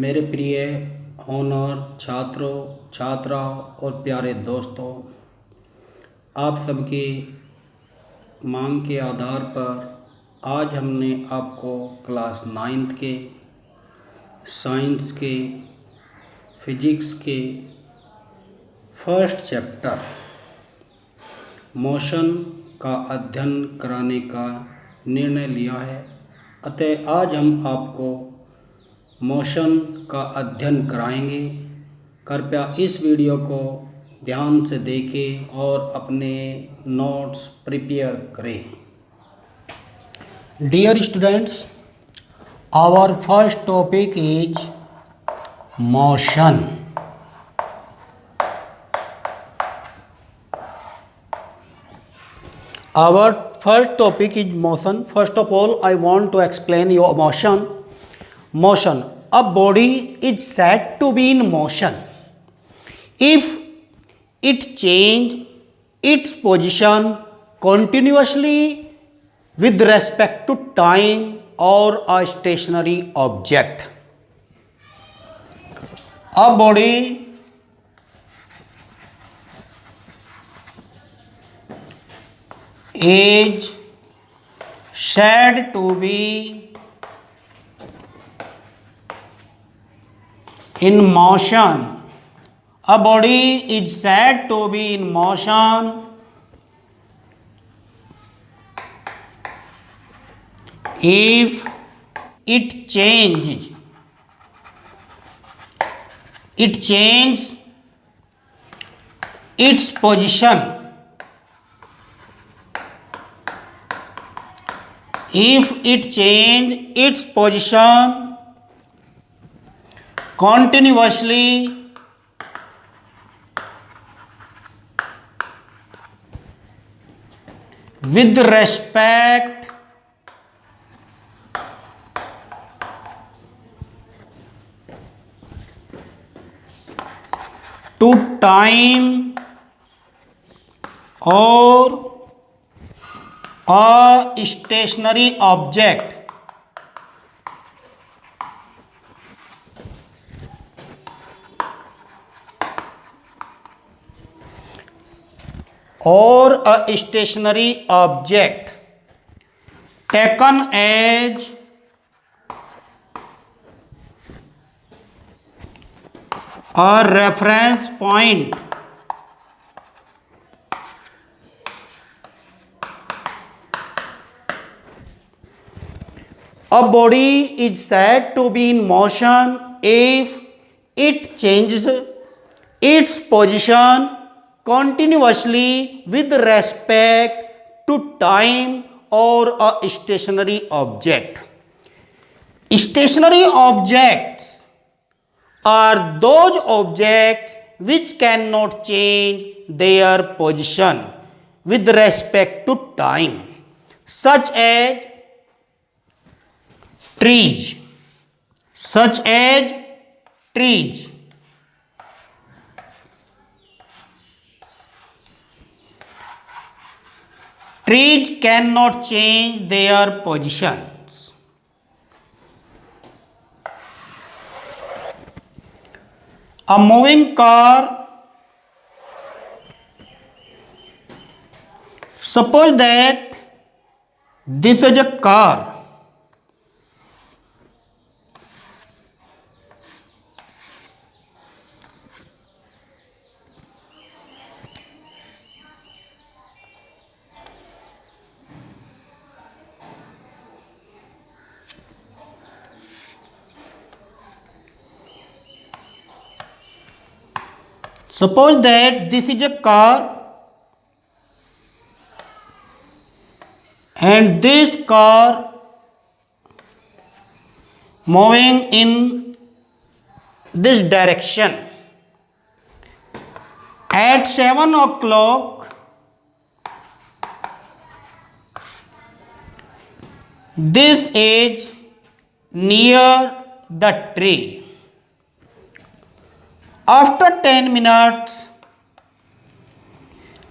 मेरे प्रिय ऑनर छात्रों, छात्राओं और प्यारे दोस्तों, आप सबकी मांग के आधार पर आज हमने आपको क्लास 9th के साइंस के फिजिक्स के फर्स्ट चैप्टर मोशन का अध्ययन कराने का निर्णय लिया है। अतः आज हम आपको मोशन का अध्ययन कराएंगे। कृपया इस वीडियो को ध्यान से देखें और अपने नोट्स प्रिपेयर करें। Dear students, our first topic is motion. Our first topic is motion. First of all, I want to explain your motion. Motion. A body is said to be in motion if it changes its position continuously with respect to time or a stationary object. A body is said to be in motion. A body is said to be in motion if it changes its position continuously with respect to time or a stationary object. Or a stationary object taken as a reference point a body is said to be in motion if it changes its position continuously with respect to time or a stationary object. Stationary objects are those objects which cannot change their position with respect to time, such as trees. Trees cannot change their positions. A moving car. Suppose that this is a car. Suppose that this is a car and this car moving in this direction. At 7 o'clock, this is near the tree. After 10 minutes,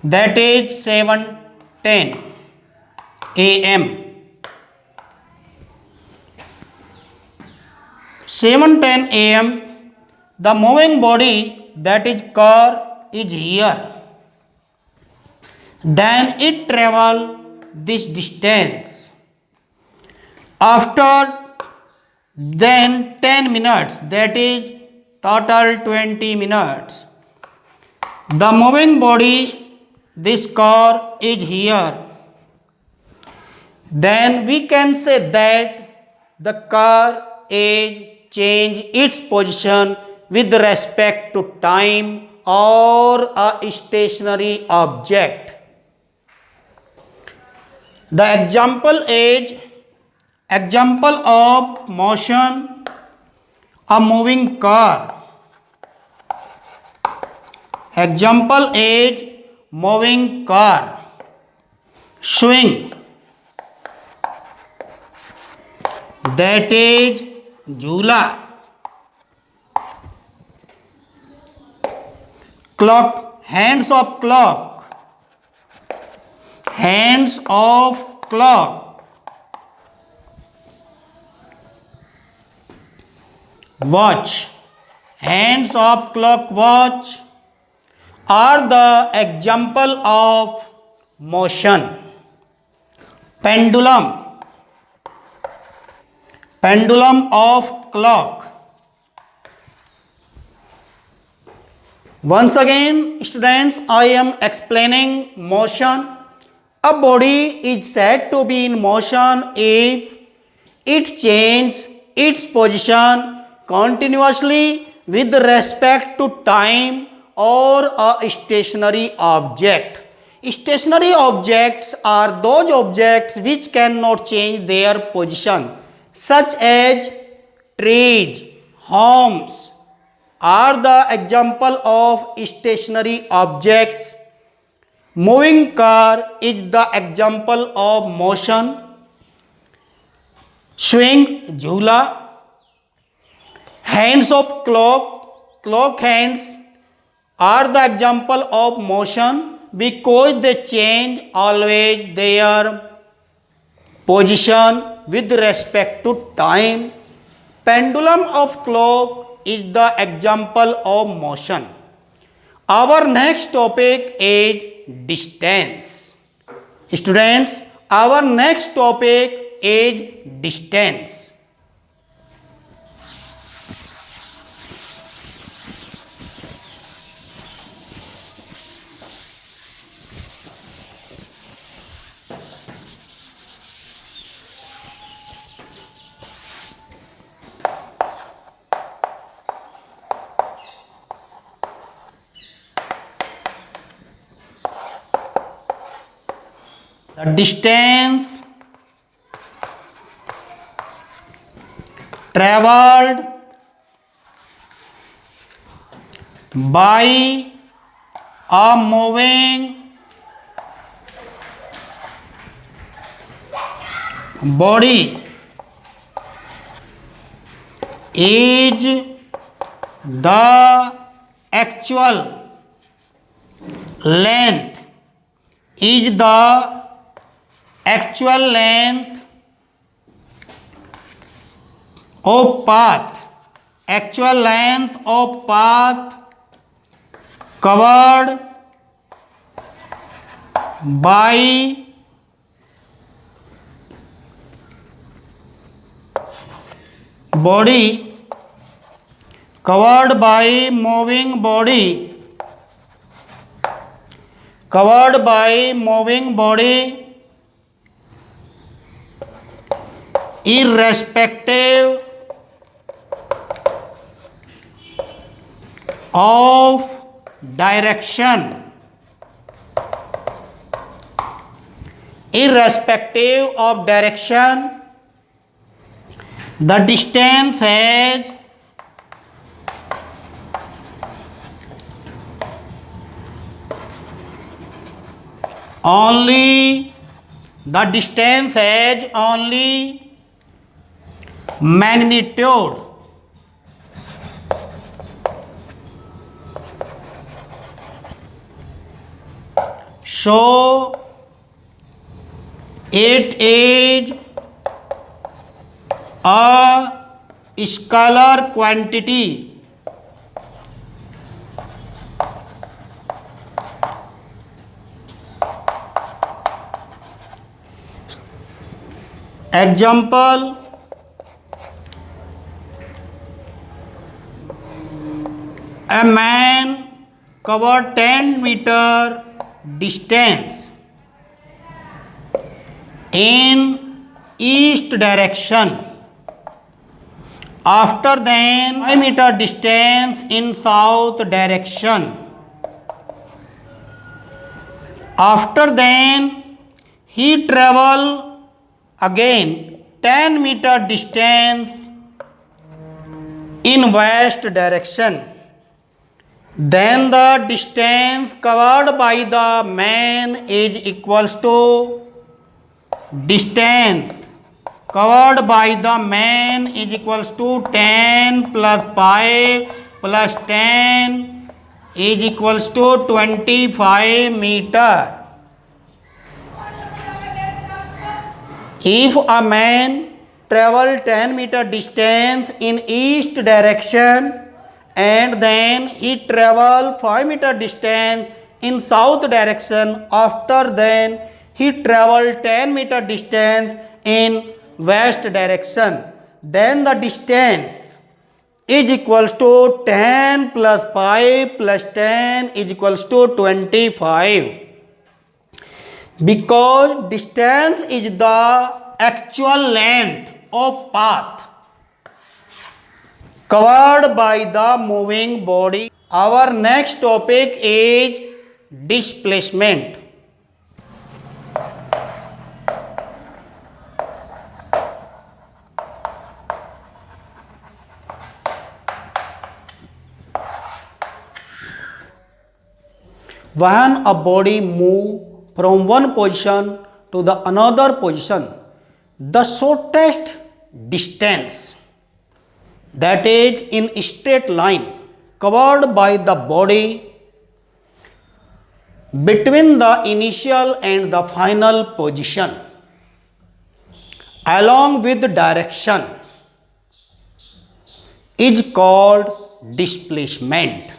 that is 7:10 a.m. 7:10 a.m. The moving body, that is car, is here. Then it travel this distance. After then 10 minutes, that is total 20 minutes. The moving body, this car, is here. Then we can say that the car is change its position with respect to time or a stationary object. The example is example of motion, a moving car. Example is moving car. Swing, that is झूला. Clock, hands of clock. Hands of clock. Watch, hands of clock watch are the example of motion. Pendulum, pendulum of clock. Once again, students, I am explaining motion. A body is said to be in motion if it changes its position continuously with respect to time or a stationary object. Stationary objects are those objects which cannot change their position, such as trees, homes are the example of stationary objects. Moving car is the example of motion. Swing, झूला. Hands of clock, clock hands are the example of motion because they change always their position with respect to time. Pendulum of clock is the example of motion. Our next topic is distance. Students, our next topic is distance. The distance traveled by a moving body is the actual length, is the actual length of path, actual length of path covered by body, covered by moving body, covered by moving body irrespective of direction, irrespective of direction. The distance has only magnitude. So it is a scalar quantity example a man covered 10-meter distance in east direction. After then 5-meter distance in south direction. After then he travel again 10-meter distance in west direction. Then the distance covered by the man is equals to distance covered by the man is equals to 10 plus 5 plus 10 is equals to 25 meter. If a man travel 10-meter distance in east direction and then he travel 5-meter distance in south direction, after then he travel 10-meter distance in west direction, then the distance is equals to 10 plus 5 plus 10 is equals to 25. Because distance is the actual length of path covered by the moving body. Our next topic is displacement. When a body moves from one position to the another position, the shortest distance, that is in straight line covered by the body between the initial and the final position along with the direction, is called displacement.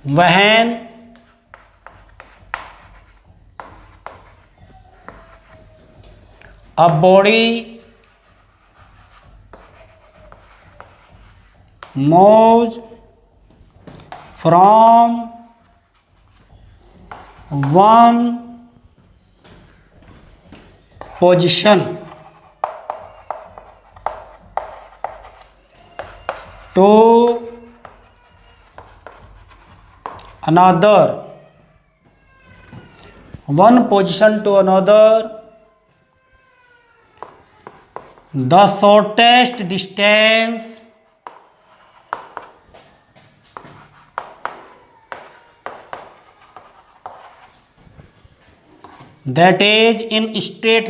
When a body moves from one position to another, one position to another, the shortest distance that is in straight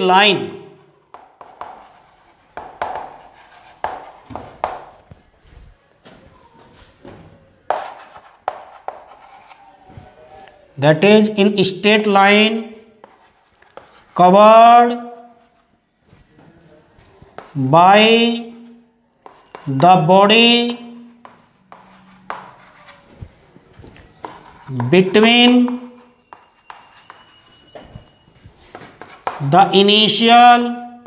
line covered by the body between the initial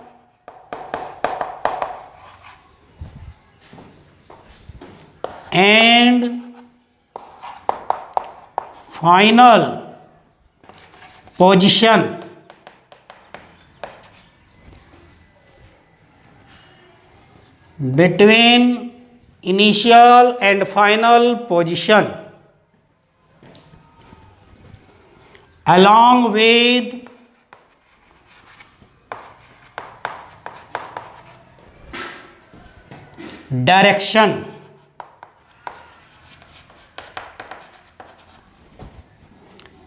and final position. Between initial and final position along with direction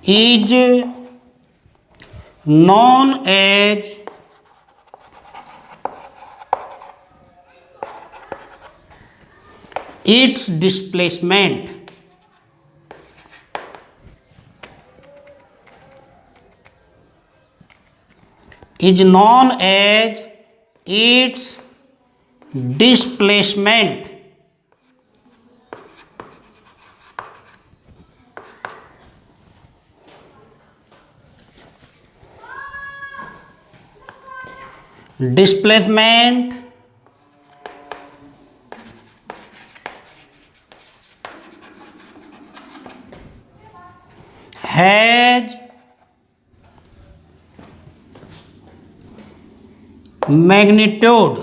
is known as its displacement is known as its displacement. Displacement has magnitude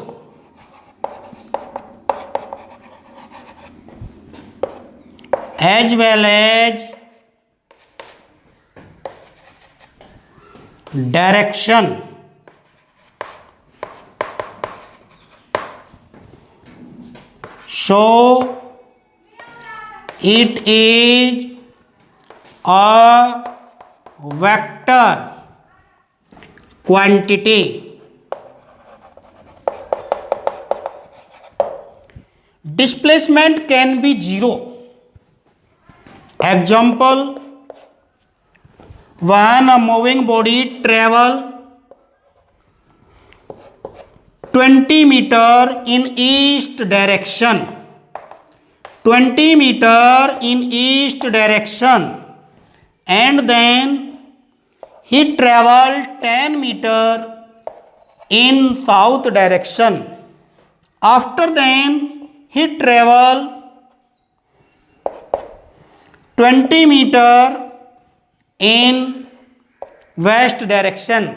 as well as direction. So it is a vector quantity. Displacement can be zero. Example, when a moving body travel 20 meter in east direction, 20 meter in east direction, and then he traveled 10 meter in south direction. After then he traveled 20 meter in west direction.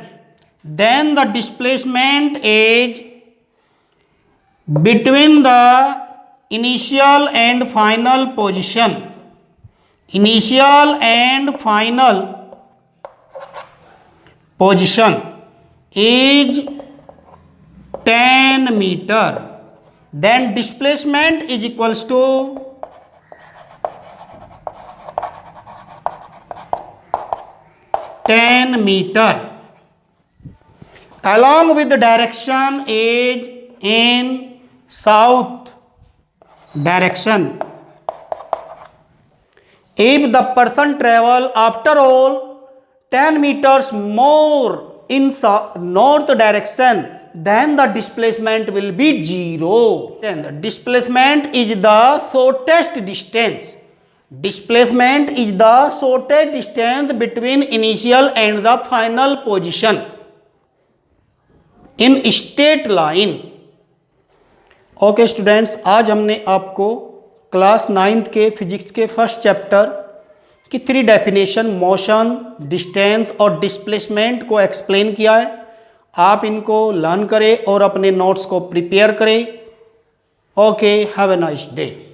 Then the displacement is between the initial and final position. Initial and final position is 10 meter. Then displacement is equals to 10 meter. Along with the direction is in south direction. If the person travel after all 10 meters more in north direction, then the displacement will be 0. Then the displacement is the shortest distance. Displacement is the shortest distance between initial and the final position in straight line. Okay students, आज हमने आपको class 9th के physics के first chapter की 3 definition motion, distance और displacement को explain किया है। आप इनको लर्न करें और अपने नोट्स को प्रिपेयर करें। Okay, have a nice day.